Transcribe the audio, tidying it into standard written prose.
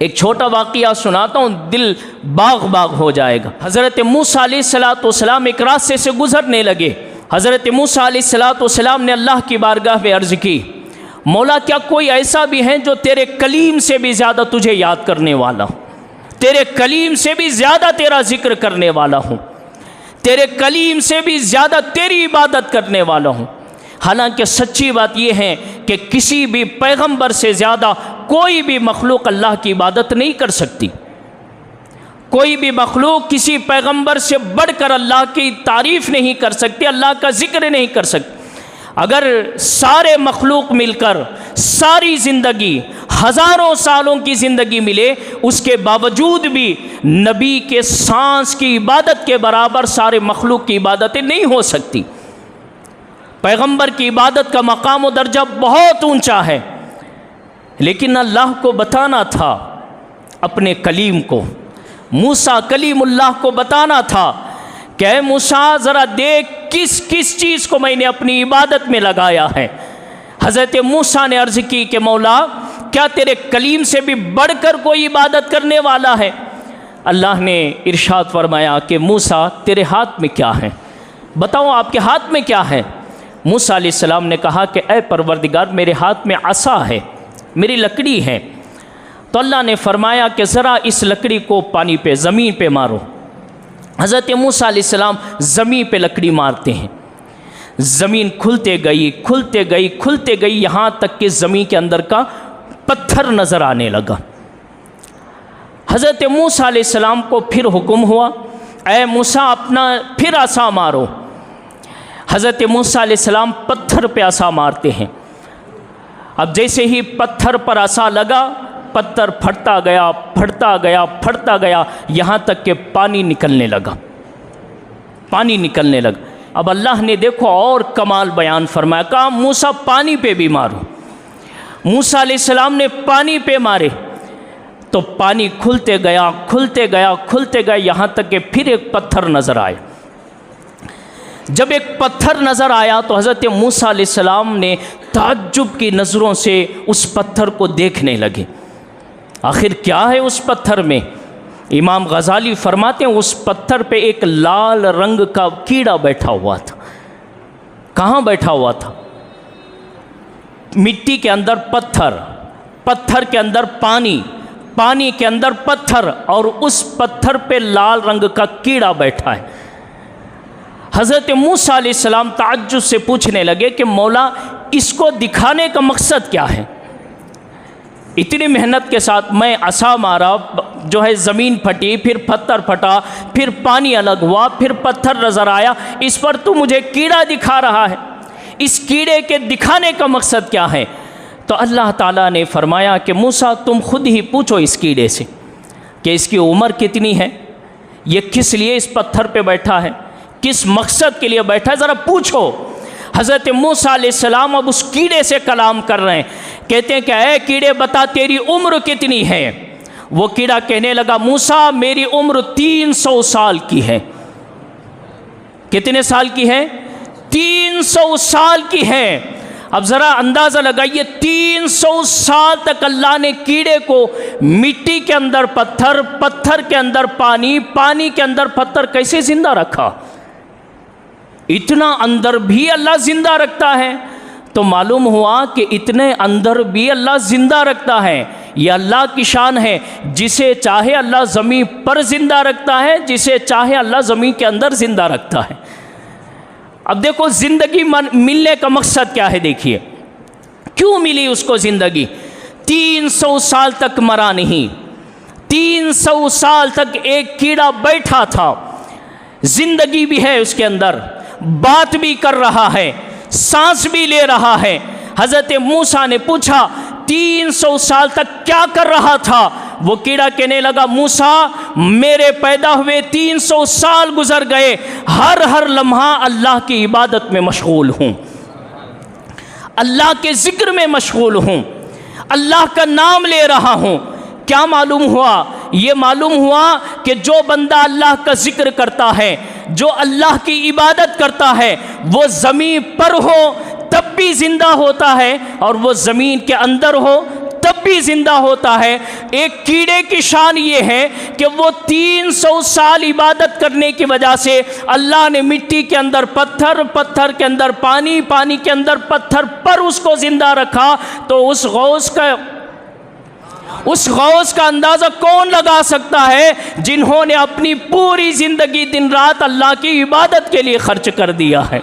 ایک چھوٹا واقعہ سناتا ہوں، دل باغ باغ ہو جائے گا۔ حضرت موسیٰ علیہ السلام ایک راستے سے گزرنے لگے۔ حضرت موسیٰ علیہ السلام نے اللہ کی بارگاہ میں عرض کی، مولا کیا کوئی ایسا بھی ہے جو تیرے کلیم سے بھی زیادہ تجھے یاد کرنے والا ہو، تیرے کلیم سے بھی زیادہ تیرا ذکر کرنے والا ہوں، تیرے کلیم سے بھی زیادہ تیری عبادت کرنے والا ہوں؟ حالانکہ سچی بات یہ ہے کہ کسی بھی پیغمبر سے زیادہ کوئی بھی مخلوق اللہ کی عبادت نہیں کر سکتی، کوئی بھی مخلوق کسی پیغمبر سے بڑھ کر اللہ کی تعریف نہیں کر سکتی، اللہ کا ذکر نہیں کر سکتی۔ اگر سارے مخلوق مل کر ساری زندگی، ہزاروں سالوں کی زندگی ملے، اس کے باوجود بھی نبی کے سانس کی عبادت کے برابر سارے مخلوق کی عبادتیں نہیں ہو سکتی۔ پیغمبر کی عبادت کا مقام و درجہ بہت اونچا ہے، لیکن اللہ کو بتانا تھا اپنے کلیم کو، موسیٰ کلیم اللہ کو بتانا تھا کہ اے موسیٰ ذرا دیکھ کس کس چیز کو میں نے اپنی عبادت میں لگایا ہے۔ حضرت موسیٰ نے عرض کی کہ مولا کیا تیرے کلیم سے بھی بڑھ کر کوئی عبادت کرنے والا ہے؟ اللہ نے ارشاد فرمایا کہ موسیٰ تیرے ہاتھ میں کیا ہے؟ بتاؤ آپ کے ہاتھ میں کیا ہے؟ موسیٰ علیہ السلام نے کہا کہ اے پروردگار میرے ہاتھ میں عصا ہے، میری لکڑی ہے۔ تو اللہ نے فرمایا کہ ذرا اس لکڑی کو پانی پہ، زمین پہ مارو۔ حضرت موسیٰ علیہ السلام زمین پہ لکڑی مارتے ہیں، زمین کھلتے گئی کھلتے گئی کھلتے گئی، یہاں تک کہ زمین کے اندر کا پتھر نظر آنے لگا۔ حضرت موسیٰ علیہ السلام کو پھر حکم ہوا اے موسیٰ اپنا پھر عصا مارو۔ حضرت موسیٰ علیہ السلام پتھر پہ عصا مارتے ہیں۔ اب جیسے ہی پتھر پر عصا لگا، پتھر پھٹتا گیا پھٹتا گیا پھٹتا گیا، یہاں تک کہ پانی نکلنے لگا، پانی نکلنے لگا۔ اب اللہ نے دیکھو اور کمال بیان فرمایا، کہا موسیٰ پانی پہ بھی مارو۔ موسیٰ علیہ السلام نے پانی پہ مارے تو پانی کھلتے گیا کھلتے گیا کھلتے گیا، یہاں تک کہ پھر ایک پتھر نظر آیا۔ جب ایک پتھر نظر آیا تو حضرت موسیٰ علیہ السلام نے تعجب کی نظروں سے اس پتھر کو دیکھنے لگے، آخر کیا ہے اس پتھر میں؟ امام غزالی فرماتے ہیں اس پتھر پہ ایک لال رنگ کا کیڑا بیٹھا ہوا تھا۔ کہاں بیٹھا ہوا تھا؟ مٹی کے اندر پتھر، پتھر کے اندر پانی، پانی کے اندر پتھر، اور اس پتھر پہ لال رنگ کا کیڑا بیٹھا ہے۔ حضرت موسیٰ علیہ السلام تعجب سے پوچھنے لگے کہ مولا اس کو دکھانے کا مقصد کیا ہے؟ اتنی محنت کے ساتھ میں عصا مارا، جو ہے زمین پھٹی، پھر پتھر پھٹا، پھر پانی الگ ہوا، پھر پتھر نظر آیا، اس پر تو مجھے کیڑا دکھا رہا ہے، اس کیڑے کے دکھانے کا مقصد کیا ہے؟ تو اللہ تعالیٰ نے فرمایا کہ موسیٰ تم خود ہی پوچھو اس کیڑے سے کہ اس کی عمر کتنی ہے، یہ کس لیے اس پتھر پہ بیٹھا ہے، کس مقصد کے لیے بیٹھا ہے، ذرا پوچھو۔ حضرت موسیٰ علیہ السلام اب اس کیڑے سے کلام کر رہے ہیں، کہتے ہیں کہ اے کیڑے بتا تیری عمر کتنی ہے؟ وہ کیڑا کہنے لگا موسیٰ میری عمر 300 سال کی ہے۔ کتنے سال کی ہے؟ 300 سال کی ہے۔ اب ذرا اندازہ لگائیے 300 سال تک اللہ نے کیڑے کو مٹی کے اندر پتھر، پتھر کے اندر پانی، پانی کے اندر پتھر کیسے زندہ رکھا؟ اتنا اندر بھی اللہ زندہ رکھتا ہے، تو معلوم ہوا کہ اتنے اندر بھی اللہ زندہ رکھتا ہے۔ یہ اللہ کی شان ہے، جسے چاہے اللہ زمین پر زندہ رکھتا ہے، جسے چاہے اللہ زمین کے اندر زندہ رکھتا ہے۔ اب دیکھو زندگی ملنے کا مقصد کیا ہے، دیکھیے کیوں ملی اس کو زندگی۔ 300 سال تک مرا نہیں، 300 سال تک ایک کیڑا بیٹھا تھا، زندگی بھی ہے اس کے اندر، بات بھی کر رہا ہے، سانس بھی لے رہا ہے۔ حضرت موسیٰ نے پوچھا 300 سال تک کیا کر رہا تھا؟ وہ کیڑا کہنے لگا موسیٰ میرے پیدا ہوئے 300 سال گزر گئے، ہر لمحہ اللہ کی عبادت میں مشغول ہوں، اللہ کے ذکر میں مشغول ہوں، اللہ کا نام لے رہا ہوں۔ کیا معلوم ہوا؟ یہ معلوم ہوا کہ جو بندہ اللہ کا ذکر کرتا ہے، جو اللہ کی عبادت کرتا ہے، وہ زمین پر ہو تب بھی زندہ ہوتا ہے، اور وہ زمین کے اندر ہو تب بھی زندہ ہوتا ہے۔ ایک کیڑے کی شان یہ ہے کہ وہ 300 سال عبادت کرنے کی وجہ سے اللہ نے مٹی کے اندر پتھر، پتھر کے اندر پانی، پانی کے اندر پتھر پر اس کو زندہ رکھا۔ تو اس غوث کا اندازہ کون لگا سکتا ہے جنہوں نے اپنی پوری زندگی دن رات اللہ کی عبادت کے لیے خرچ کر دیا ہے۔